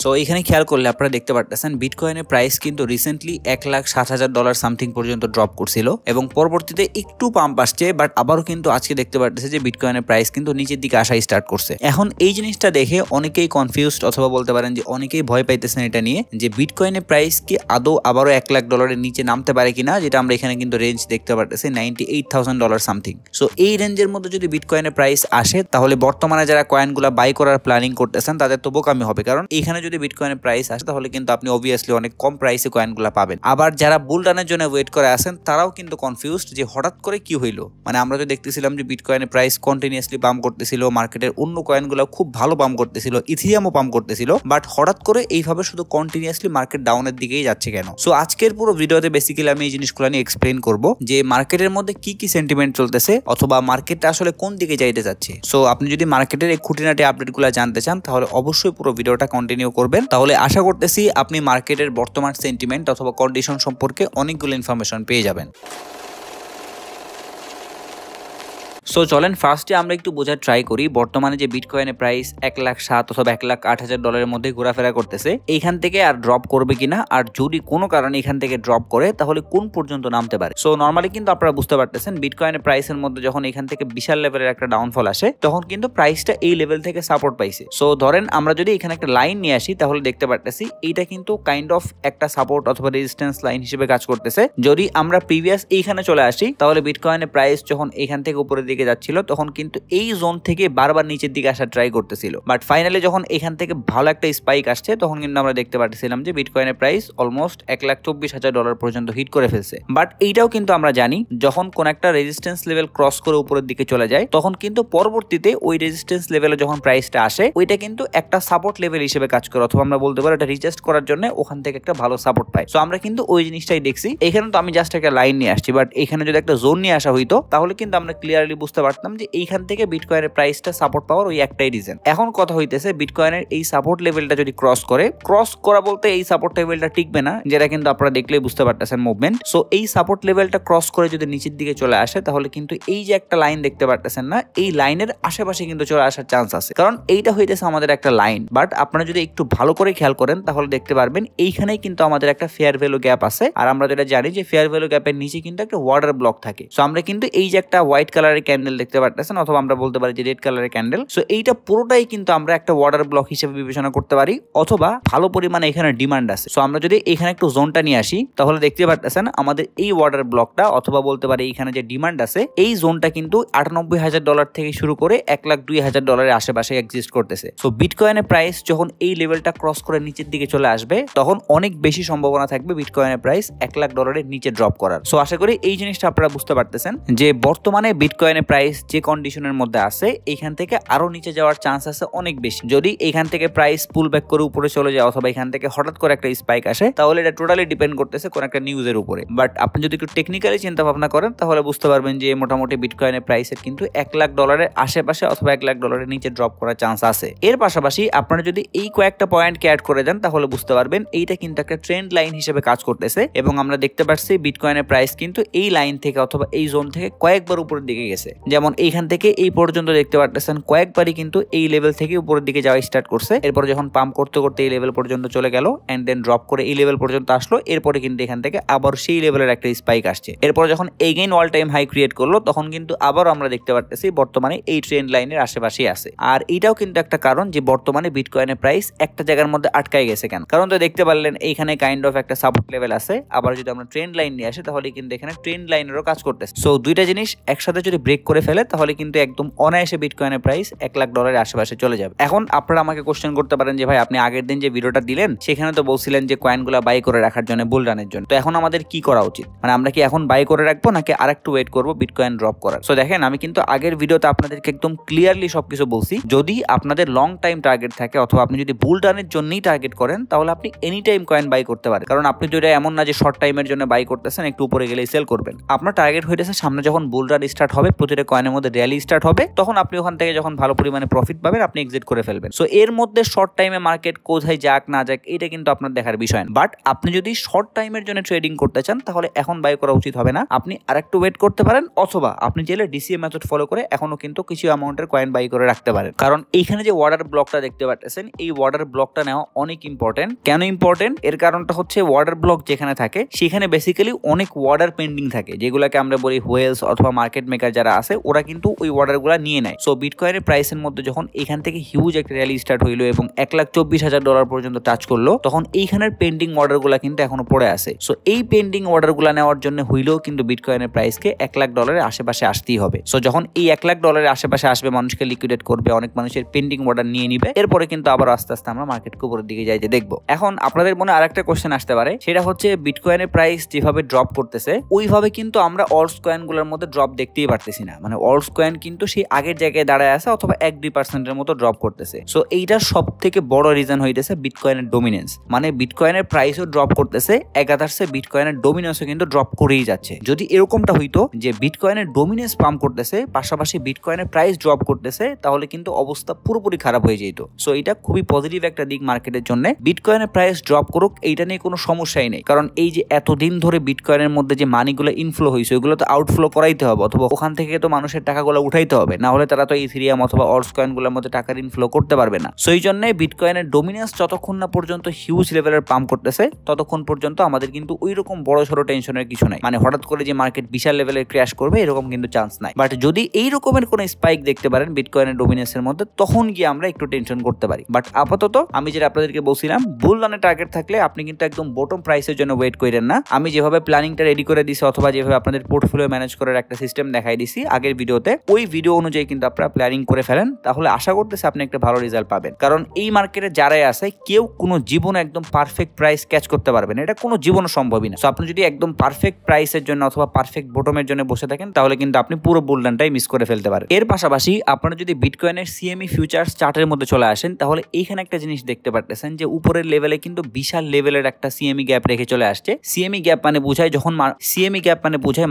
So এখানে খেয়াল করলে আপনারা দেখতে পারতেছেন বিটকয়েনের প্রাইস কিন্তু রিসেন্টলি $1,60,000 সামথিং পর্যন্ত ড্রপ করছিল এবং পরবর্তীতে একটু পাম্প আসছে, বাট আবারও কিন্তু আজকে দেখতে পারতেছে যে বিটকয়েনের প্রাইস কিন্তু নিচের দিকে আসা স্টার্ট করছে। এখন এই জিনিসটা দেখে অনেকেই কনফিউজড অথবা বলতে পারেন যে অনেকেই ভয় পাইতেছেন এটা নিয়ে যে বিটকয়েনের প্রাইস কি আদৌ আবারও $1,00,000 নিচে নামতে পারে কিনা, যেটা আমরা এখানে কিন্তু রেঞ্জ দেখতে পারতেছি $98,000 সামথিং। সো এই রেঞ্জের মধ্যে যদি বিটকয়েনের প্রাইস আসে তাহলে বর্তমানে যারা কয়েনগুলো বাই করার প্ল্যানিং করতেছেন তাদের তো বোকামি হবে, কারণ এখানে যদি বিটকয়েনের প্রাইস আসে তাহলে কিন্তু আপনি অবভিয়াসলি অনেক কম প্রাইসে কয়েনগুলো পাবেন। আবার যারা বুল রানের জন্য ওয়েট করে আছেন তারাও কিন্তু কনফিউজড যে হঠাৎ করে কি হইলো। মানে আমরা তো দেখতেছিলাম যে বিটকয়েনের প্রাইস কন্টিনিউয়াসলি পাম্প করতেছিল, মার্কেটের অন্য কয়েনগুলো খুব ভালো পাম্প করতেছিল, ইথিরিয়ামও পাম্প করতেছিল, বাট হঠাৎ করে এইভাবে শুধু কন্টিনিউয়াসলি মার্কেট ডাউনের দিকেই যাচ্ছে কেন? সো আজকের পুরো ভিডিওতে বেসিক্যালি আমি এই জিনিসগুলো নিয়ে এক্সপ্লেন করব যে মার্কেটের মধ্যে কি কি সেন্টিমেন্ট চলতেছে অথবা মার্কেটটা আসলে কোন দিকে যাইতে যাচ্ছে। সো আপনি যদি মার্কেটের এই খুঁটিনাটি আপডেটগুলো জানতে চান তাহলে অবশ্যই পুরো ভিডিওটা কন্টিনিউ করবেন, তাহলে আশা করতেছি আপনি মার্কেটের বর্তমান সেন্টিমেন্ট অথবা কন্ডিশন সম্পর্কে অনেকগুলো ইনফরমেশন পেয়ে যাবেন। সো চলেন ফার্স্টে আমরা একটু বোঝার ট্রাই করি বর্তমানে যে বিটকয়েনের প্রাইস $1,07,000 অথবা $1,08,000 মধ্যে ঘোরাফেরা করতেছে, এইখান থেকে আর ড্রপ করবে কিনা, আর যদি কোনো কারণে এখান থেকে ড্রপ করে তাহলে কোন পর্যন্ত নামতে পারে। সো নর্মালি কিন্তু আপনারা বুঝতে পারতেছেন বিটকয়েনের প্রাইসের মধ্যে যখন এখান থেকে বিশাল লেভেলের একটা ডাউনফল আসে তখন কিন্তু প্রাইসটা এই লেভেল থেকে সাপোর্ট পাইছে। সো ধরেন আমরা যদি এখানে একটা লাইন নিয়ে আসি তাহলে দেখতে পারতেছি এইটা কিন্তু কাইন্ড অফ একটা সাপোর্ট অথবা রেজিস্ট্যান্স লাইন হিসেবে কাজ করতেছে। যদি আমরা প্রিভিয়াস এইখানে চলে আসি তাহলে বিটকয়েনের প্রাইস যখন এখান থেকে উপরের দিকে যাচ্ছিল তখন কিন্তু এই জোন থেকে বারবার নিচের দিকে আসা ট্রাই করতেছিল, বাট ফাইনালি যখন এখান থেকে ভালো একটা স্পাইক আসছে তখন কিন্তু আমরা দেখতে পাচ্ছিলাম যে বিটকয়েনের প্রাইস অলমোস্ট $1,24,000 পর্যন্ত হিট করে ফেলছে। বাট এইটাও কিন্তু আমরা জানি যখন কোন একটা রেজিস্ট্যান্স লেভেল ক্রস করে উপরের দিকে চলে যায় তখন কিন্তু পরবর্তীতে ওই রেজিস্ট্যান্স লেভেলে যখন প্রাইসটা আসে ওইটা কিন্তু একটা সাপোর্ট লেভেল হিসেবে কাজ করে, অথবা আমরা বলতে পারি এটা রিটেস্ট করার জন্য ওখান থেকে একটা ভালো সাপোর্ট পায়। সো আমরা কিন্তু ওই জিনিসটাই দেখছি। এখানে তো আমি জাস্ট একটা লাইন নিয়ে আসছি, বাট এখানে যদি একটা জোন নিয়ে আসা হইতো তাহলে কিন্তু আমরা ক্লিয়ারলি বুঝতে পারতাম যে এইখান থেকে বিটকয়েনের প্রাইসটা সাপোর্ট পাওয়ার ওই একটাই রিজন। এখন কথা হইতেছে বিটকয়েনের এই সাপোর্ট লেভেলটা যদি ক্রস করা বলতে এই সাপোর্ট লেভেলটা টিকবে না, যেটা কিন্তু আপনারা দেখলেই বুঝতে পারতেছেন মুভমেন্ট। সো এই সাপোর্ট লেভেলটা ক্রস করে যদি নিচের দিকে চলে আসে তাহলে কিন্তু এই যে একটা লাইন দেখতে পারতেছেন না, এই লাইনের আশেপাশে কিন্তু চলে আসার চান্স আছে, কারণ এইটা হইতেছে আমাদের একটা লাইন। বাট আপনারা যদি একটু ভালো করে খেয়াল করেন তাহলে দেখতে পারবেন এইখানেই কিন্তু আমাদের একটা ফেয়ার ভ্যালু গ্যাপ আছে, আর আমরা যেটা জানি যে ফেয়ার ভ্যালু গ্যাপের নিচে কিন্তু একটা ওয়াটার ব্লক থাকে। সো আমরা কিন্তু এই যে একটা হোয়াইট কালারের ক্যান্ডেল দেখতে পারতেছেন অথবা আমরা বলতে পারি যে রেড কালারের ক্যান্ডেল, সো এইটা পুরোটাই কিন্তু আমরা একটা ওয়াটার ব্লক হিসেবে বিবেচনা করতে পারি, অথবা ভালো পরিমাণে এখানে ডিমান্ড আছে। সো আমরা যদি এখানে একটু জোনটা নিয়ে আসি তাহলে দেখতে পারতেছেন আমাদের এই ওয়াটার ব্লকটা অথবা বলতে পারি এখানে যে ডিমান্ড আছে এই জোনটা কিন্তু $98,000 থেকে শুরু করে $1,02,000 আশেপাশে এক্সিস্ট করতেছে। সো বিটকয়েনের প্রাইস যখন এই লেভেলটা ক্রস করে নিচের দিকে চলে আসবে তখন অনেক বেশি সম্ভাবনা থাকবে বিটকয়েনের প্রাইস $1,00,000 নিচে ড্রপ করার। সো আশা করি এই জিনিসটা আপনারা বুঝতে পারতেছেন যে বর্তমানে বিটকয়েনের প্রাইস যে কন্ডিশনের মধ্যে আছে এইখান থেকে আরো নিচে যাওয়ার চান্স আছে অনেক বেশি। যদি এখান থেকে প্রাইস পুল ব্যাক করে উপরে চলে যায় অথবা এখান থেকে হঠাৎ করে একটা স্পাইক আসে তাহলে এটা টোটালি ডিপেন্ড করতেছে কোন একটা নিউজের উপরে। বাট আপনি যদি একটু টেকনিক্যালি চিন্তা ভাবনা করেন তাহলে বুঝতে পারবেন যে মোটামুটি বিটকয়েনের প্রাইসের কিন্তু $1,00,000 আশেপাশে অথবা $1,00,000 নিচে ড্রপ করার চান্স আছে। এর পাশাপাশি আপনারা যদি এই কয়েকটা পয়েন্টকে অ্যাড করে দেন তাহলে বুঝতে পারবেন এইটা কিন্তু একটা ট্রেন্ড লাইন হিসেবে কাজ করতেছে এবং আমরা দেখতে পাচ্ছি বিটকয়েনের প্রাইস কিন্তু এই লাইন থেকে অথবা এই জোন থেকে কয়েকবার উপরের দিকে গেছে। যেমন এইখান থেকে এই পর্যন্ত দেখতে পাচ্ছেন কয়েকবারই কিন্তু এই লেভেল থেকে উপরের দিকে যাওয়া স্টার্ট করছে, এরপর যখন পাম্প করতে করতে এই লেভেল পর্যন্ত চলে গেল এন্ড দেন ড্রপ করে এই লেভেল পর্যন্ত আসলো, এরপরে কিন্তু এখান থেকে আবার সেই লেভেলের একটা স্পাইক আসছে, এরপর যখন again all time high create করলো তখন কিন্তু আবার আমরা দেখতে পাচ্ছি বর্তমানে এই ট্রেন্ড লাইনের আশেপাশেই আছে। আর এটাও কিন্তু একটা কারণ যে বর্তমানে বিটকয়েনের প্রাইস একটা জায়গার মধ্যে আটকায় গেছে কেন, কারণ তো দেখতে পারলেন এইখানে কাইন্ড অফ একটা সাপোর্ট লেভেল আছে, আবার যদি আমরা ট্রেন্ড লাইন নিয়ে আসি তাহলে কিন্তু এখানে ট্রেন্ড লাইনেরও কাজ করতেছে। সো দুইটা জিনিস একসাথে যদি ব্রেক করে ফেলে তাহলে কিন্তু একদম অনায়াসে বিটকয়েনের প্রাইস $1,00,000 আশেপাশে চলে যাবে। এখন আপনারা আমাকে কোশ্চেন করতে পারেন যে ভাই আপনি আগের দিন যে ভিডিওটা দিলেন সেখানে তো বলছিলেন যে কয়েনগুলো বাই করে রাখার জন্য বুল রানের জন্য, তো এখন আমাদের কি করা উচিত, মানে আমরা কি এখন বাই করে রাখবো নাকি আরেকটু ওয়েট করবো বিটকয়েন ড্রপ করার? সো দেখেন আমি কিন্তু আগের ভিডিওতে আপনাদেরকে একদম ক্লিয়ারলি সবকিছু বলছি, যদি আপনাদের লং টাইম টার্গেট থাকে অথবা আপনি যদি বুল রানের জন্যই টার্গেট করেন তাহলে আপনি এনি টাইম কয়েন বাই করতে পারেন, কারণ আপনি যদি এমন না যে শর্ট টাইমের জন্য বাই করতেছেন একটু উপরে গেলেই সেল করবেন। আপনার টার্গেট হয়ে গেছে সামনে যখন বুল রান স্টার্ট হবে প্রতিটা কয়েনের মধ্যে র্যালি স্টার্ট হবে, তখন আপনি ওখান থেকে যখন ভালো পরিমাণে প্রফিট পাবেন আপনি এক্সিট করে ফেলবেন। সো এর মধ্যে শর্ট টাইমে মার্কেট কোথায় যাক না যাক এটা কিন্তু আপনার দেখার বিষয় না। বাট আপনি যদি শর্ট টাইমের জন্য ট্রেডিং করতে চান তাহলে এখন বাই করা উচিত হবে না, আপনি আরেকটু ওয়েট করতে পারেন, অথবা আপনি চাইলে ডিসিএ মেথড ফলো করে এখনো কিন্তু কিছু অ্যামাউন্টের কয়েন বাই করে রাখতে পারেন। কারণ এইখানে যে ওয়ার্ডার ব্লকটা দেখতে পাচ্ছেন, এই ওয়ার্ডার ব্লকটা নেওয়া অনেক ইম্পর্টেন্ট। কেন ইম্পর্টেন্ট? এর কারণটা হচ্ছে ওয়ার্ডার ব্লক যেখানে থাকে সেখানে বেসিক্যালি অনেক ওয়ার্ডার পেন্ডিং থাকে, যেগুলোকে আমরা বলি হোয়েলস অথবা মার্কেট মেকার যারা আছে ওরা কিন্তু ওই অর্ডারগুলো নিয়ে নেয়। সো বিটকয়েনের প্রাইসের মধ্যে যখন এখান থেকে হিউজ একটা র্যালি স্টার্ট হইলো এবং $1,24,000 পর্যন্ত টাচ করলো, তখন এইখানের পেন্ডিং অর্ডারগুলো কিন্তু এখনো পড়ে আছে। সো এই পেন্ডিং অর্ডারগুলো নেওয়ার জন্য হইলেও কিন্তু বিটকয়েনের প্রাইসকে $1,00,000 আশেপাশে আসতেই হবে। সো যখন এই $1,00,000 আশেপাশে আসবে, মানুষকে লিকুইডেট করবে, অনেক মানুষের পেন্ডিং অর্ডার নিয়ে নিবে, এরপরে কিন্তু আবার আস্তে আস্তে আমরা মার্কেটকে উপরের দিকে যাইতে দেখবো। এখন আপনাদের মনে আরেকটা কোশ্চেন আসতে পারে, সেটা হচ্ছে বিটকয়েনের প্রাইস যেভাবে ড্রপ করতেছে ওইভাবে কিন্তু আমরা অল্টস কয়েনগুলোর মধ্যে ড্রপ দেখতেই পারতেছি না। মানে অল্টস কয়েন কিন্তু সেই আগের জায়গায় দাঁড়ায় আছে অথবা 1-2% মতো ড্রপ করতেছে। সো এইটার সব থেকে বড় রিজন হইতেছে বিটকয়েনের ডোমিনেন্স। মানে বিটকয়েনের প্রাইসও ড্রপ করতেছে, একাধারে বিটকয়েনের ডোমিনেন্সও কিন্তু ড্রপ করেই যাচ্ছে। যদি এরকমটা হইতো যে বিটকয়েনের ডোমিনেন্স পাম্প করতেছে পাশাপাশি বিটকয়েনের প্রাইস ড্রপ করতেছে, তাহলে কিন্তু অবস্থা পুরোপুরি খারাপ হয়ে যেত। সো এটা খুবই পজিটিভ একটা দিক মার্কেটের জন্য। বিটকয়েনের প্রাইস ড্রপ করুক এইটা নিয়ে কোনো সমস্যাই নেই, কারণ এই যে এতদিন ধরে বিটকয়েনের মধ্যে যে মানিগুলো ইনফ্লো হয়েছে ওইগুলো তো আউটফ্লো করাইতে হবে, অথবা ওখান থেকে তো মানুষের টাকাগুলো উঠাইতে হবে, না হলে তারা তো ইথেরিয়াম অথবা অল্টস কয়েনগুলোর মধ্যে টাকার ইনফ্লো করতে পারবে না। সো এই জন্য বিটকয়েনের ডোমিনেন্স যতক্ষণ না পর্যন্ত হিউজ লেভেলের পাম্প করতেছে ততক্ষণ পর্যন্ত আমাদের কিন্তু ওই রকম বড় সড়ো টেনশনের কিছু নাই। মানে হঠাৎ করে যে মার্কেট বিশাল লেভেলের ক্র্যাশ করবে এরকম কিন্তু চান্স নাই। বাট যদি এই রকমের কোনো স্পাইক দেখতে পারেন বিটকয়েনের ডোমিনেন্সের মধ্যে, তখন গিয়ে আমরা একটু টেনশন করতে পারি। বাট আপাতত আমি যেটা আপনাদেরকে বলছিলাম, বুল রানের টার্গেট থাকলে আপনি কিন্তু একদম বটম প্রাইসের জন্য ওয়েট করেন না। আমি যেভাবে প্ল্যানিংটা রেডি করে দিছি অথবা যেভাবে আপনাদের পোর্টফোলিও ম্যানেজ করার একটা সিস্টেম দেখাই দিছি আগের ভিডিওতে, ওই ভিডিও অনুযায়ী কিন্তু আপনারা প্ল্যানিং করে ফেলেন, তাহলে আশা করতেছি আপনি একটা ভালো রেজাল্ট পাবেন। কারণ এই মার্কেটে যারাই আছে কেউ কোনো জীবনে একদম পারফেক্ট প্রাইস ক্যাচ করতে পারবে না, এটা কোনো জীবনে সম্ভবই না। সো আপনি যদি একদম পারফেক্ট প্রাইসের জন্য অথবা পারফেক্ট বটমের জন্য বসে থাকেন তাহলে কিন্তু আপনি পুরো বুল রানটাই মিস করে ফেলতে পারেন। এর পাশাপাশি আপনারা যদি বিটকয়েনের সিএমই ফিউচার্স চার্টের মধ্যে চলে আসেন তাহলে এইখানে একটা জিনিস দেখতে পারতেছেন যে উপরের লেভেলে কিন্তু বিশাল লেভেলের একটা সিএমই গ্যাপ রেখে চলে আসছে। সিএমই গ্যাপ মানে বোঝায় যখন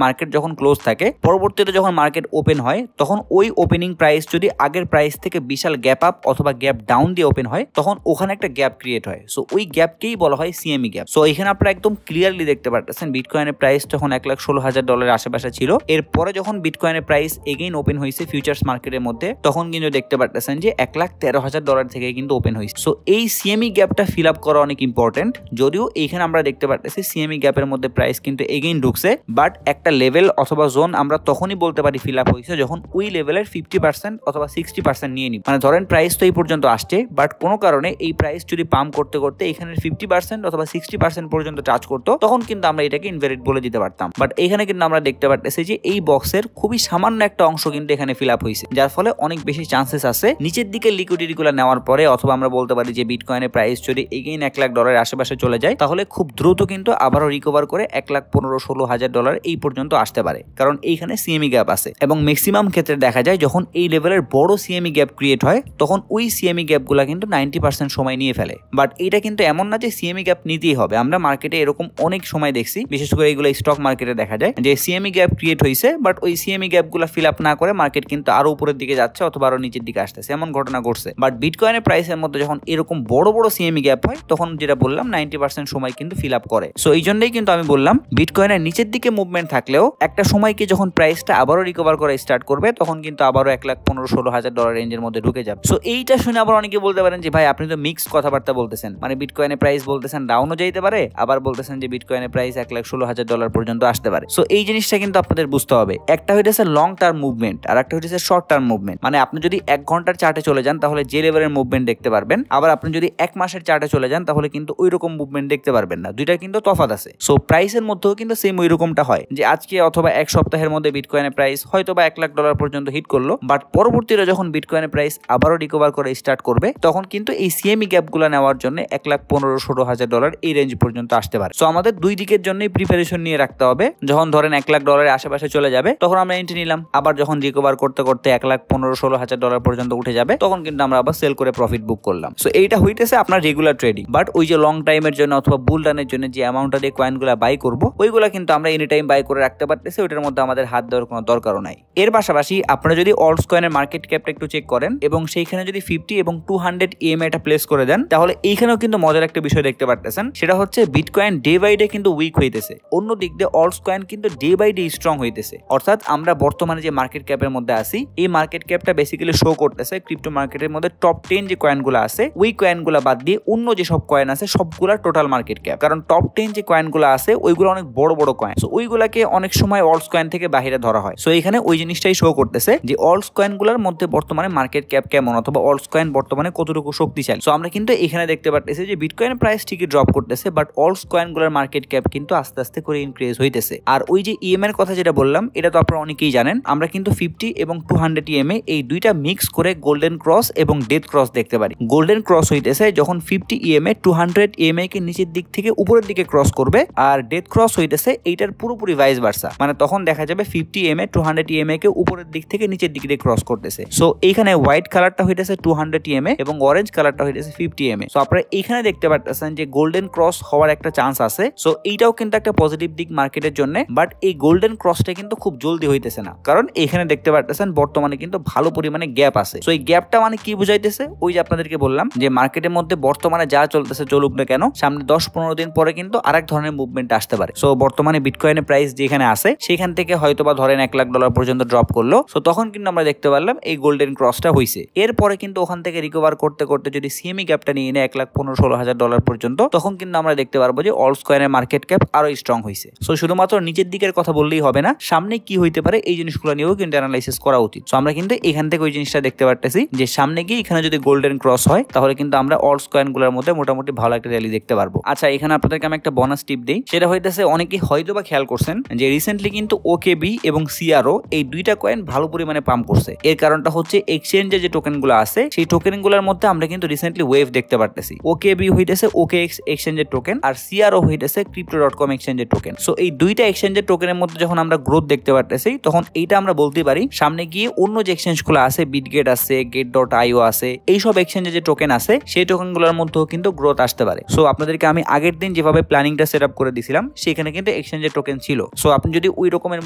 মার্কেট যখন ক্লোজ থাকে, পরবর্তীতে যখন মার্কেট ওপেন হয় তখন ওই ওপেনিং প্রাইস যদি আগের প্রাইস থেকে বিশাল গ্যাপ আপ অথবা গ্যাপ ডাউন দিয়ে ওপেন হয় তখন ওখানে একটা গ্যাপ ক্রিয়েট হয়। সো ওই গ্যাপকেই বলা হয় সিএমই গ্যাপ। সো এখানে আপনারা একদম ক্লিয়ারলি দেখতে পারতেছেন বিটকয়েনের প্রাইস তখন $1,16,000 আশেপাশে ছিল। এরপরে যখন বিটকয়েনের প্রাইস এগেইন ওপেন হয়েছে ফিউচার্স মার্কেটের মধ্যে, তখন কিন্তু দেখতে পারতেছেন যে $1,13,000 থেকে কিন্তু ওপেন হয়েছে। সো এই সিএমই গ্যাপটা ফিল আপ করা অনেক ইম্পর্টেন্ট। যদিও এইখানে আমরা দেখতে পারতেছি সিএমই গ্যাপের মধ্যে প্রাইস কিন্তু এগেইন ঢুকছে, বাট একটা লেভেল অথবা জোন আমরা তখনই বলতে পারি ফিল আপ হয়েছে যখন ওই লেভেলের 50% অথবা 60% নিয়ে নিই। মানে ধরেন প্রাইস তো এই পর্যন্ত আসছে, বাট কোনো কারণে এই প্রাইস যদি পাম্প করতে করতে এখানে 50% অথবা 60% পর্যন্ত টাচ করতো, তখন কিন্তু আমরা এটাকে ইনভ্যালিড বলে দিতে পারতাম। বাট এখানে কিন্তু আমরা দেখতে পারতেছি যে এই বক্সের খুবই সামান্য একটা অংশ কিন্তু এখানে ফিল আপ হয়েছে, যার ফলে অনেক বেশি চান্সেস আছে নিচের দিকে লিকুইডিটি গুলো নেওয়ার পরে, অথবা আমরা বলতে পারি যে বিটকয়েনের প্রাইস যদি এগেইন $1,00,000 আশেপাশে চলে যায় তাহলে খুব দ্রুত কিন্তু আবারও রিকভার করে $1,15,000-16,000 এই পর্যন্ত আসতে পারে, কারণ এইখানে সিএমই গ্যাপ আছে। এবং ম্যাক্সিমাম ক্ষেত্রে দেখা যায় যখন এই লেভেলের বড় সিএমই গ্যাপ ক্রিয়েট হয় তখন ওই সিএমই গ্যাপগুলো কিন্তু 90% সময় নিয়ে ফেলে। বাট এটা কিন্তু এমন না যে সিএমই গ্যাপ নিতেই হবে। আমরা মার্কেটে এরকম অনেক সময় দেখছি, বিশেষ করে এইগুলো স্টক মার্কেটে দেখা যায় যে সিএমই গ্যাপ ক্রিয়েট হয়েছে, বাট ওই সিএমই গ্যাপগুলো ফিল আপ না করে মার্কেট কিন্তু আরো উপরের দিকে যাচ্ছে অথবা আরো নিচের দিকে আসতেছে, এমন ঘটনা ঘটছে। বাট বিটকয়েনের প্রাইসের মধ্যে যখন এরকম বড় বড় সিএমই গ্যাপ হয় তখন যেটা বললাম 90% সময় কিন্তু ফিল আপ করে। সো এই জন্যই কিন্তু আমি বললাম বিটকয়েনের নিচের দিকে মুভমেন্ট থাকলেও একটা সময়কে যখন প্রাইসটা আবারও রিকভার করা স্টার্ট করবে তখন কিন্তু আবারও $1,15,000-16,000 রেঞ্জের মধ্যে ঢুকে যাবে। সো এইটা শুনে আবার অনেকে বলতে পারেন যে ভাই আপনি তো মিক্স কথাবার্তা বলতেছেন, মানে বিটকয়েনের প্রাইস বলতেছেন ডাউনও যাইতে পারে, আবার বলতেছেন যে বিটকয়েনের প্রাইস $1,16,000 পর্যন্ত আসতে পারে। সো এই জিনিসটা কিন্তু আপনাদের বুঝতে হবে, একটা হইতেছে লং টার্ম মুভমেন্ট আর একটা হইতেছে শর্ট টার্ম মুভমেন্ট। মানে আপনি যদি 1 ঘন্টার চার্টে চলে যান তাহলে যে লেভেলের মুভমেন্ট দেখতে পারবেন, আবার আপনি যদি 1 মাসের চার্টে চলে যান তাহলে কিন্তু ওই রকম মুভমেন্ট দেখতে পারবেন না, দুইটা কিন্তু তফাৎ আছে। সো প্রাইসের মধ্যেও কিন্তু সেম ওই রকমটা হয় যে আজকে অথবা 1 সপ্তাহের মধ্যে বিটকয়েনের প্রাইস হয়তো বা $1,00,000 পর্যন্ত হিট করলো, বাট পরবর্তীতে যখন বিটকয়েনের প্রাইস আবারও রিকভার করে স্টার্ট করবে তখন কিন্তু এই সিএমই গ্যাপগুলো নেওয়ার জন্য $1,15,000-16,000 এই রেঞ্জ পর্যন্ত আসতে পারে। সো আমাদের দুই দিকের জন্যই প্রিপারেশন নিয়ে রাখতে হবে। যখন ধরেন $1,00,000 আশেপাশে চলে যাবে তখন আমরা এন্ট্রি নিলাম, আবার যখন রিকভার করতে করতে $1,15,000-16,000 পর্যন্ত উঠে যাবে তখন কিন্তু আমরা আবার সেল করে প্রফিট বুক করলাম। সো এইটা হইতেছে আপনার রেগুলার ট্রেডিং। বাট ওই যে লং টাইমের জন্য অথবা বুল রানের জন্য যে অ্যামাউন্টটা দিয়ে কয়েনগুলো বাই করবো ওইগুলা কিন্তু আমরা এনি টাইম বাই করে রাখতে পারতেছি, ওইটার মধ্যে আমাদের হাত দেওয়ার কোনো দরকার দরকারও নাই। এর পাশাপাশি আপনারা যদি অল্টস কয়েনের মার্কেট ক্যাপটা একটু চেক করেন এবং সেইখানে যদি 50 এবং 200 EMA এটা প্লেস করে দেন, তাহলে এইখানেও কিন্তু মজার একটা বিষয় দেখতে পারতেছেন, সেটা হচ্ছে বিটকয়েন ডে বাই ডে কিন্তু উইক হইতেছে, অন্য দিক দিয়ে অল্টস কয়েন কিন্তু ডে বাই ডে স্ট্রং হইতেছে। অর্থাৎ আমরা বর্তমানে যে মার্কেট ক্যাপের মধ্যে আছি, এই মার্কেট ক্যাপটা বেসিক্যালি শো করতেছে ক্রিপ্টো মার্কেটের মধ্যে টপ 10 যে কয়েনগুলো আছে, ওই কয়েনগুলো বাদ দিয়ে অন্য যে সব কয়েন আছে সবগুলা টোটাল মার্কেট ক্যাপ। কারণ টপ 10 যে কয়েনগুলো আছে ওইগুলো অনেক বড় বড় কয়েন, সো ওইগুলাকে অনেক সময় অল্টস কয়েন থেকে বাইরে ধরা হয়। সো এখানে ওই জিনিসটাই শো করতেছে যে অল্টস কয়েনগুলোর মধ্যে বর্তমানে মার্কেট ক্যাপ কেমন, অথবা অল্টস কয়েন বর্তমানে কতটুকু শক্তিশালী। সো আমরা কিন্তু এখানে দেখতে পারতেছি যে বিটকয়েনের প্রাইস ঠিকই ড্রপ করতেছে, বাট অল্টস কয়েনগুলোর মার্কেট ক্যাপ কিন্তু আস্তে আস্তে করে ইনক্রিজ হইতেছে। আর ওই যে ইএমএ এর কথা যেটা বললাম, এটা তো আপনারা অনেকেই জানেন, আমরা কিন্তু 50 এবং 200 EMA এই দুইটা মিক্স করে গোল্ডেন ক্রস এবং ডেথ ক্রস দেখতে পারি। গোল্ডেন ক্রস হইতেছে যখন 50 EMA 200 EMA কে নিচের দিক থেকে উপরের দিকে ক্রস করবে, আর ডেথ ক্রস হইতেছে এইটার পুরোপুরি ভাইস ভার্সা, মানে তখন দেখা যাবে 50 EMA 200 EMA কে উপরের দিক থেকে নিচের দিক দিয়ে ক্রস করতেছে। সো এইখানে হোয়াইট কালারটা হইতেছে 200 EMA এবং অরেঞ্জ কালারটা হইতেছে 50 EMA। সো আপনারা এইখানে দেখতে পারতেছেন যে গোল্ডেন ক্রস হওয়ার একটা চান্স আছে। সো এইটাও কিন্তু একটা পজিটিভ দিক মার্কেটের জন্য, বাট এই গোল্ডেন ক্রসটা কিন্তু খুব জলদি হইতেছে না, কারণ এখানে দেখতে পারতেছেন বর্তমানে কিন্তু ভালো পরিমাণে গ্যাপ আছে। সো এই গ্যাপটা মানে কি বুঝাইতেছে, ওই যে আপনাদেরকে বললাম যে মার্কেটের মধ্যে বর্তমানে যা চলতেছে চলুক না কেন, সামনে 10-15 দিন পরে কিন্তু আরেক ধরনের মুভমেন্ট আসতে পারে। সো বর্তমানে বিটকয়েনের প্রাইস যেখানে আছে সেখান থেকে হয়তো বা ধরেন $1,00,000 পর্যন্ত ড্রপ করলো। সো তখন কিন্তু আমরা দেখতে পারলাম এই গোল্ডেন ক্রসটা হইছে। এরপরে কিন্তু ওখান থেকে রিকভার করতে করতে যদি সিএমই গ্যাপটা নিয়ে নেয় $1,15,000-16,000 পর্যন্ত, তখন কিন্তু আমরা দেখতে পারবো যে অল্টস কয়েনের মার্কেট ক্যাপ আরো স্ট্রং হইছে। সো শুধুমাত্র নিচের দিকের কথা বললেই হবে না, সামনে কি হইতে পারে এই জিনিসগুলো নিয়েও কিন্তু অ্যানালাইসিস করা উচিত। সো আমরা কিন্তু এখান থেকে ওই জিনিসটা দেখতে পারতেছি যে সামনে গিয়ে এখানে যদি গোল্ডেন ক্রস হয়, তাহলে কিন্তু আমরা অল্টস কয়েনগুলোর মধ্যে মোটামুটি ভালো একটা র্যালি দেখতে পারবো। আচ্ছা, এখানে আপনাদেরকে আমি একটা বোনাস টিপ দিই, সেটা হইতেছে অনেকেই হয়তো বা খেয়াল করছেন যে রিসেন্টলি কিন্তু ওকেবি এবং সিআরও এই দুইটা কয়েন ভালো পরিমাণে পাম্প করছে। এর কারণটা হচ্ছে এক্সচেঞ্জে যে টোকেনগুলো আছে সেই টোকেনগুলোর মধ্যে আমরা কিন্তু রিসেন্টলি ওয়েভ দেখতে পারতেছি। ওকেবি হইতেছে OKX এক্সচেঞ্জের টোকেন, আর সিআরও হইতেছে crypto.com এক্সচেঞ্জের টোকেন। সো এই দুইটা এক্সচেঞ্জের টোকেনের মধ্যে যখন আমরা গ্রোথ দেখতে পারতেছি, তখন এইটা আমরা বলতে পারি সামনে গিয়ে অন্য যে এক্সচেঞ্জগুলো আছে, বিটগেট আছে, Gate.io আছে, এইসব এক্সচেঞ্জে যে টোকেন আছে সেই টোকেনগুলোর মধ্যেও কিন্তু গ্রোথ আসতে পারে। সো আপনাদেরকে আমি আগের দিন যেভাবে প্ল্যানিংটা সেট আপ করে দিয়েছিলাম, সেখানে কিন্তু এক্সচেঞ্জের টোকেন ছিল। সো আপনি যদি ওই রকমের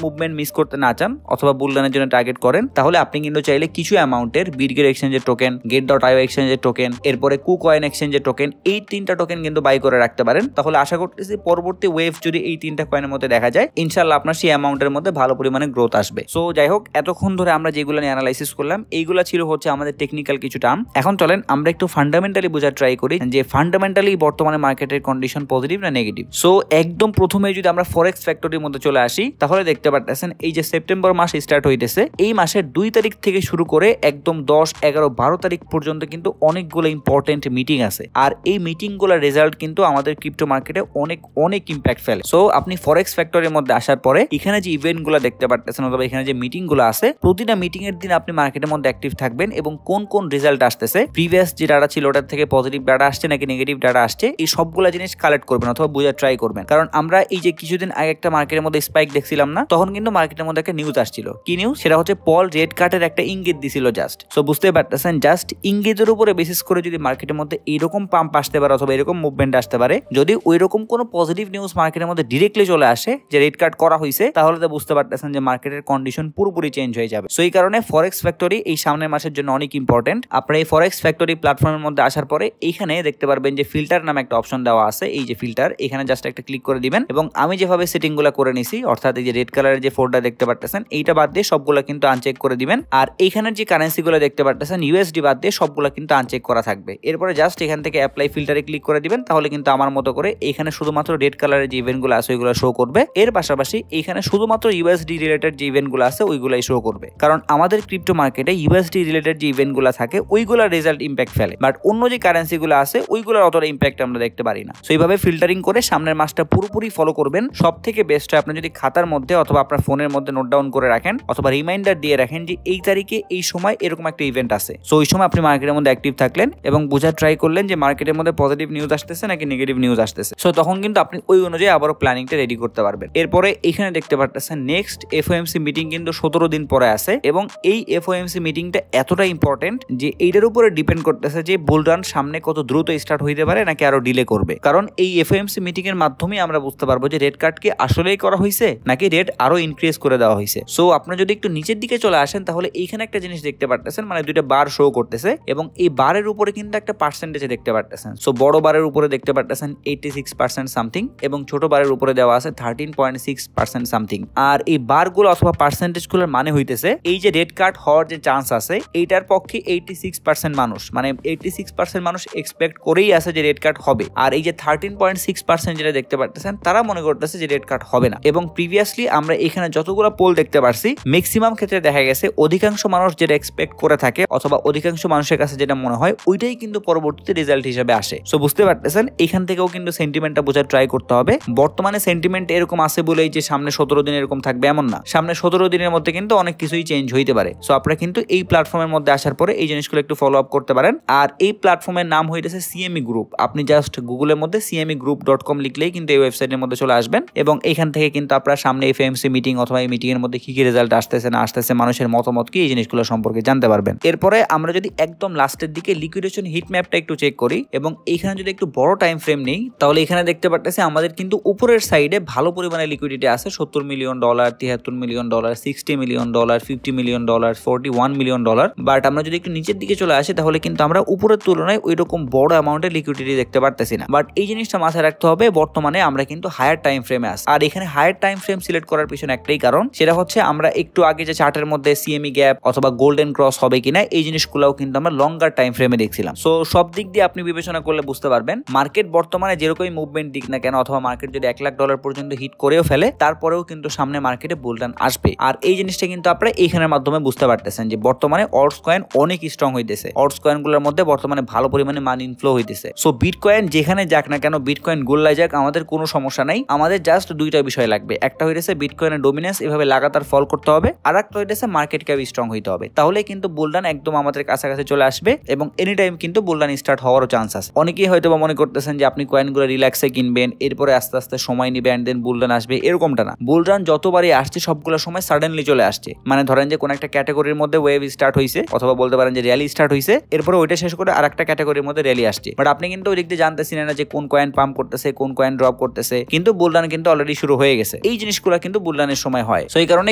মুভমেন্ট মিস করতে না চান অথবা বুলরানের জন্য টার্গেট করেন, তাহলে আপনি কিন্তু চাইলে কিছু অ্যামাউন্টের বিটগেট এক্সচেঞ্জের টোকেন, Gate.io এক্সচেঞ্জের টোকেন, এরপরে KuCoin এক্সচেঞ্জের টোকেন, এই তিনটা টোকেন কিন্তু বাই করে রাখতে পারেন। তাহলে আশা করতেছি পরবর্তী ওয়েভ যদি এই তিনটা কয়েনের মধ্যে দেখা যায়, ইনশাআল্লাহ আপনার সেই অ্যামাউন্টের মধ্যে ভালো পরিমাণে গ্রোথ আসবে। সো যাই হোক, এতক্ষণ ধরে আমরা যেগুলো নিয়ে অ্যানালাইসিস করলাম, এইগুলা ছিল হচ্ছে আমাদের টেকনিক্যাল কিছু টার্ম। এখন চলেন আমরা একটু ফান্ডামেন্টালি বোঝার ট্রাই করি যে ফান্ডামেন্টালি বর্তমানে মার্কেটের কন্ডিশন পজিটিভ না নেগেটিভ। সো একদম প্রথমে যদি আমরা ফরেক্স ফ্যাক্টরির মধ্যে চলে আসি, তাহলে দেখতে পারতেছেন এই যে সেপ্টেম্বর মাস স্টার্ট হইতেছে, এই মাসের 2 তারিখ থেকে শুরু করে একদম 10, 11, 12 তারিখ পর্যন্ত কিন্তু অনেকগুলো ইম্পর্টেন্ট মিটিং আছে। আর এই মিটিং গুলোর রেজাল্ট কিন্তু আমাদের ক্রিপ্টো মার্কেটে অনেক অনেক ইম্প্যাক্ট ফেলে। সো আপনি ফরেক্স ফ্যাক্টরির মধ্যে আসার পরে এখানে যে ইভেন্ট গুলো দেখতে পারতেছেন অথবা এখানে যে মিটিং গুলো আছে, প্রতিটা মিটিং এর দিন আপনি মার্কেটের মধ্যে অ্যাক্টিভ থাকবেন এবং কোন কোন রেজাল্ট আসতেছে, প্রিভিয়াস যে ডাটা ছিল ওটার থেকে পজিটিভ ডাটা আসছে নাকি নেগেটিভ ডাটা আসছে, এই সবগুলো জিনিস কালেক্ট করবেন অথবা বোঝার ট্রাই করবেন। কারণ আমরা এই যে কিছুদিন আগে একটা মার্কেটের মধ্যে স্পাইক দেখছিলাম না, তখন কিন্তু মার্কেটের মধ্যে একটা নিউজ আসছিল। কি নিউজ? সেটা হচ্ছে পল রেড কার্টের একটা ইঙ্গিত দিছিল জাস্ট। সো বুঝতে পারতেছেন, জাস্ট ইঙ্গিতের উপরে বেসিস করে যদি মার্কেটের মধ্যে এইরকম পাম্প আসতে পারে অথবা এরকম মুভমেন্ট আসতে পারে, যদি ওই রকম কোনো পজিটিভ নিউজ মার্কেটের মধ্যে ডিরেক্টলি চলে আসে যে রেড কার্ড করা হয়েছে, তাহলে তো বুঝতে পারতেছেন যে মার্কেটের কন্ডিশন পুরোপুরি চেঞ্জ হয়ে যাবে। সো এই কারণে ফরেক্স ফ্যাক্টরি এই সামনের মাসের জন্য অনেক ইম্পর্টেন্ট। আপনারা এই ফরেক্স ফ্যাক্টরি প্ল্যাটফর্মের মধ্যে আসার পরে এইখানে দেখতে পারবেন যে ফিল্টার নামে একটা অপশন দেওয়া আছে। এই যে ফিল্টার, এখানে জাস্ট একটা ক্লিক করে দিবেন এবং আমি যেভাবে সেটিং গুলো করে নিছি, অর্থাৎ এই যে রেড কালারের যে ফোল্ডার দেখতে পারতেছেন, এইটা বাদ দিয়ে সবগুলো কিন্তু আনচেক করে দিবেন। আর এইখানের যে কারেন্সি গুলো দেখতে পারতেছেন USD বাদ দিয়ে সবগুলো কিন্তু আনচেক করা থাকবে। এরপরে জাস্ট এখান থেকে অ্যাপ্লাই ফিল্টারে ক্লিক করে দিবেন, তাহলে কিন্তু আমার মতো করে এখানে শুধুমাত্র রেড কালারের যে ইভেন্ট গুলো আছে ওইগুলো শো করবে। এর পাশাপাশি এখানে শুধুমাত্র USD রিলেটেড যে ইভেন্ট গুলো আছে ওইগুলাই শো করবে। কারণ আমাদের ক্রিপ্টো মার্কেটে USD রিলেটেড যে ইভেন্ট গুলো থাকে ওইগুলোর রেজাল্ট ইম্প্যাক্ট ফেলে, বাট অন্য যে কারেন্সি গুলো আছে ওইগুলোর অতটা ইম্প্যাক্ট আমরা দেখতে পারি না। সো এইভাবে ফিল্টারিং করে সামনের মাসটা পুরোপুরি ফলো করবেন। সব থেকে বেস্ট হয় আপনি যদি খাতার মধ্যে অথবা আপনার ফোনের মধ্যে নোট ডাউন করে রাখেন অথবা রিমাইন্ডার দিয়ে রাখেন যে এই তারিখে এই সময় এরকম একটা ইভেন্ট আছে। সো ওই সময় আপনি মার্কেটের মধ্যে অ্যাক্টিভ থাকলেন এবং বোঝার ট্রাই করলেন যে মার্কেটের মধ্যে পজিটিভ নিউজ আসতেছে নাকি নেগেটিভ নিউজ আসতেছে। সো তখন কিন্তু আপনি ওই অনুযায়ী আবারও প্ল্যানিংটা রেডি করতে পারবেন। এরপরে এখানে দেখতে পারতেছেন নেক্সট FOMC মিটিং কিন্তু 17 দিন পরে আছে এবং এই FOMC মিটিংটা এতটা ইম্পর্টেন্ট যে এইটার উপরে ডিপেন্ড করতেছে যে বুল রান সামনে কত দ্রুত স্টার্ট হইতে পারে নাকি আরো ডিলে করবে। কারণ এই FOMC মিটিং এর মাধ্যমে আমরা বুঝতে পারবো যে রেড কার্ড কি আসলেই করা হয়েছে নাকি রেট আরো ইনক্রিজ করে দেওয়া হয়েছে। হয়েছে। সো আপনারা যদি একটু নিচের দিকে চলে আসেন তাহলে এইখানে একটা জিনিস দেখতে পারতেছেন, মানে দুইটা বার শো করতেছে এবং এই বারের উপরে কিন্তু একটা পার্সেন্টেজ দেখতে পারতেছেন। সো বড় বারের উপরে দেখতে পারতেছেন 86% সামথিং এবং ছোট বারের উপরে দেওয়া আছে 13.6% সামথিং। আর এই বারগুলো অথবা পার্সেন্টেজ গুলোর মানে হইতেছে এই যে রেড কার্ড হওয়ার যে চান্স আছে এইটার পক্ষে 86% মানুষ, মানে 86% মানুষ এক্সপেক্ট করেই আছে যে রেড কার্ড হবে। আর এই যে 13.6% যেটা দেখতে পারতেছেন তারা মনে করতেছে যে রেড কার্ড হবে না। এবং প্রিভিয়াসলি আমরা এখানে যতগুলো পোল দেখতে পারছি ম্যাক্সিমাম ক্ষেত্রে দেখা গেছে অধিকাংশ মানুষ যেটা এক্সপেক্ট করে থাকে অথবা অধিকাংশ মানুষের কাছে যেটা মনে হয় ওইটাই কিন্তু পরবর্তীতে রেজাল্ট হিসেবে আসে। সো বুঝতে পারতেছেন এখান থেকেও কিন্তু সেন্টিমেন্টটা বোঝার ট্রাই করতে হবে। বর্তমানে সেন্টিমেন্ট এরকম আছে বলেই যে সামনে 17 দিন এরকম থাকবে এমন না, সামনে 17 দিনের মধ্যে কিন্তু অনেক কিছুই চেঞ্জ হইতে পারে। সো আপনারা কিন্তু এই প্ল্যাটফর্মের মধ্যে আসার পরে এই জিনিসগুলো একটু ফলো আপ করতে পারেন। আর এই প্ল্যাটফর্মের নাম হইতেছে সিএমই গ্রুপ। আপনি জাস্ট গুগলের মধ্যে cmegroup.com লিখলেই কিন্তু এই ওয়েবসাইটের মধ্যে চলে আসবেন এবং এখান থেকে কিন্তু আপনারা সামনে এফএমসি মিটিং অথবা এই মিটিং এর মধ্যে কি কি রেজাল্ট আসতেছে না আসতেছে, মানুষের মতামত কি, এই জিনিসগুলো সম্পর্কে জানতে পারবেন। এরপরে আমরা যদি একদম লাস্টের দিকে লিকুইডেশন হিট ম্যাপটা একটু চেক করি এবং এইখানে যদি একটু বড় টাইম ফ্রেম নেই তাহলে এখানে দেখতে পারতেছি আমাদের কিন্তু উপরের সাইডে ভালো পরিমাণে লিকুইডিটি আছে। $70 million, $73 million, $60 million, $50 million, $41 million. But আমরা যদি একটু নিচের দিকে চলে আসি তাহলে কিন্তু আমরা উপরের তুলনায় ওই রকম বড় অ্যামাউন্টের লিকুইডিটি দেখতে পারতেছি না। বাট এই জিনিসটা মাথায় রাখতে হবে, বর্তমানে আমরা কিন্তু হায়ার টাইম ফ্রেমে আছি। আর এখানে হায়ার টাইম ফ্রেম সিলেক্ট করার পিছনে একটাই কারণ, সেটা হচ্ছে আমরা একটু আগে যে চার্টের মধ্যে সিএমই গ্যাপ অথবা গোল্ডেন ক্রস হবে কিনা এই জিনিসগুলোও কিন্তু আমরা লঙ্গার টাইম ফ্রেমে দেখছিলাম। সো সব দিক দিয়ে আপনি বিবেচনা করলে বুঝতে পারবেন মার্কেট বর্তমানে যেরকমই মুভমেন্ট দিক না কেন অথবা মার্কেট যদি $1 লাখ পর্যন্ত হিট করেও ফেলে তারপরেও কিন্তু সামনে মার্কেটে বুলরান আসবে। আর এই জিনিসটা কিন্তু আপনারা এইখানের মাধ্যমে বুঝতে পারতেছেন যে বর্তমানে অল্টস কয়েন অনেক স্ট্রং হইতেছে। অল্টস কয়েনগুলোর মধ্যে বর্তমানে ভালো পরিমাণে মানি ইনফ্লো হইতেছে। সো বিটকয়েন যেখানে যাক না কেন, বিটকয়েন গোল্লায় যাক, আমাদের কোনো সমস্যা নাই। আমাদের জাস্ট দুইটা বিষয় লাগবে, একটা হইতেছে বিটকয়েনের ডমিনেন্স এভাবে লাগাতার ফল করতে হবে, আর একটা হইতেছে মার্কেট ক্যাপ স্ট্রং হইতে হবে। তাহলে কিন্তু বুলরান একদম আমাদের কাছাকাছি চলে আসবে এবং এনি টাইম কিন্তু বুলরান স্টার্ট হওয়ারও চান্স আছে। অনেকেই হয়তো মনে করতেছেন যে আপনি কয়েনগুলো রিল্যাক্সে কিনবেন, এরপরে আস্তে আস্তে সময় নিবে এন্ড দেন বুলরান আসবে, এরকমটা না। বুলরান যতবারই আসছে সবগুলো সময় সাডেনলি চলে আসছে। মানে ধরেন যে কোন একটা ক্যাটাগরির মধ্যে ওয়েভ স্টার্ট হইছে অথবা বলতে পারেন যে র্যালি স্টার্ট হইছে, এরপরে ওইটা শেষ করে আরেকটা ক্যাটাগরির মধ্যে র্যালি আসছে। বাট আপনি কিন্তু ওই দিক দিয়ে জানতেছিলেন না যে কোন কয়েন পাম্প করতেছে, কোন কয়েন ড্রপ করতেছে, কিন্তু বুলরান কিন্তু অলরেডি শুরু হয়ে গেছে। এই জিনিসগুলো কিন্তু বুলরানের সময় হয়। সো এই কারণে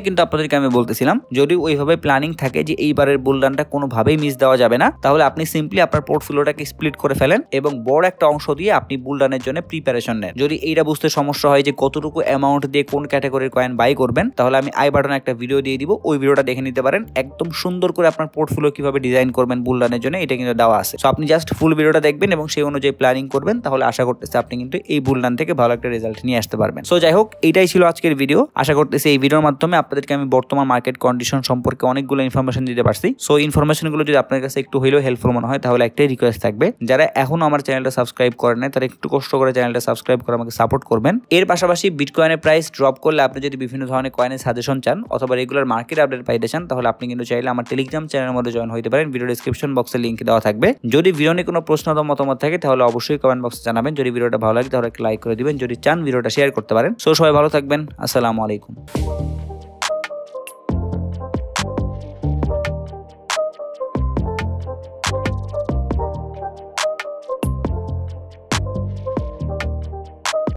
কিন্তু আপনাদেরকে আমি বলতেছিলাম যদি ওইভাবে প্ল্যানিং থাকে যে এইবারের বুলরানটা কোনোভাবেই মিস দেওয়া যাবে না, তাহলে আপনি সিম্পলি আপনার পোর্টফোলিওটাকে স্প্লিট করে ফেলেন এবং বড় একটা অংশ দিয়ে আপনি বুলরানের জন্য প্রিপারেশন নেন। যদি এইটা বুঝতে সমস্যা হয় যে কতটুকু অ্যামাউন্ট দিয়ে কোন ক্যাটাগরির কয়েন বাই করবেন, তাহলে আমি আই বাটনে একটা ভিডিও দিয়ে দিব, ওই ভিডিওটা দেখে নিতে পারেন। একদম সুন্দর করে আপনার পোর্টফোলিও কিভাবে ডিজাইন করবেন বুলরানের জন্য এটা কিন্তু দেওয়া আছে। সো আপনি জাস্ট ফুল ভিডিওটা দেখবেন এবং সেই অনুযায়ী প্ল্যানিং করবেন, তাহলে আশা করতেছি আপনি কিন্তু এই বুলরান থেকে ভালো একটা রেজাল্ট নিয়ে আসতে পারবেন। সো যাই হোক, এইটাই ছিল আজকের ভিডিও। আশা করতেছি এই ভিডিওর মাধ্যমে আপনাদেরকে আমি বর্তমান মার্কেট কন্ডিশন সম্পর্কে অনেকগুলো ইনফরমেশন দিতে পারছি। সো ইনফরমেশনগুলো যদি আপনার কাছে একটু হইলেও হেল্পফুল মনে হয় তাহলে একটাই রিকোয়েস্ট থাকবে, যারা এখনো আমার চ্যানেলটা সাবস্ক্রাইব করেন নাই তারা একটু কষ্ট করে চ্যানেলটা সাবস্ক্রাইব করে আমাকে সাপোর্ট করবেন। এর পাশাপাশি বিটকয়েনের প্রাইস ড্রপ করলে আপনি যদি বিভিন্ন ধরনের কয়েনের সাজেশন চান অথবা রেগুলার মার্কেট আপডেট পাইতে চান তাহলে আপনি কিন্তু চাইলে আমার টেলিগ্রাম চ্যানেলের মধ্যে জয়েন হতে পারেন। ভিডিও ডেসক্রিপশন বক্সে লিংক দেওয়া থাকবে। যদি ভিডিও নিয়ে কোনো প্রশ্ন বা মতামত থাকে তাহলে অবশ্যই কমেন্ট বক্সে জানাবেন। যদি ভিডিওটা ভালো লাগে তাহলে একটা লাইক করে দিবেন, যদি চান ভিডিওটা শেয়ার করতে পারেন। সো সবাই ভালো থাকবেন, আসসালামু আলাইকুম।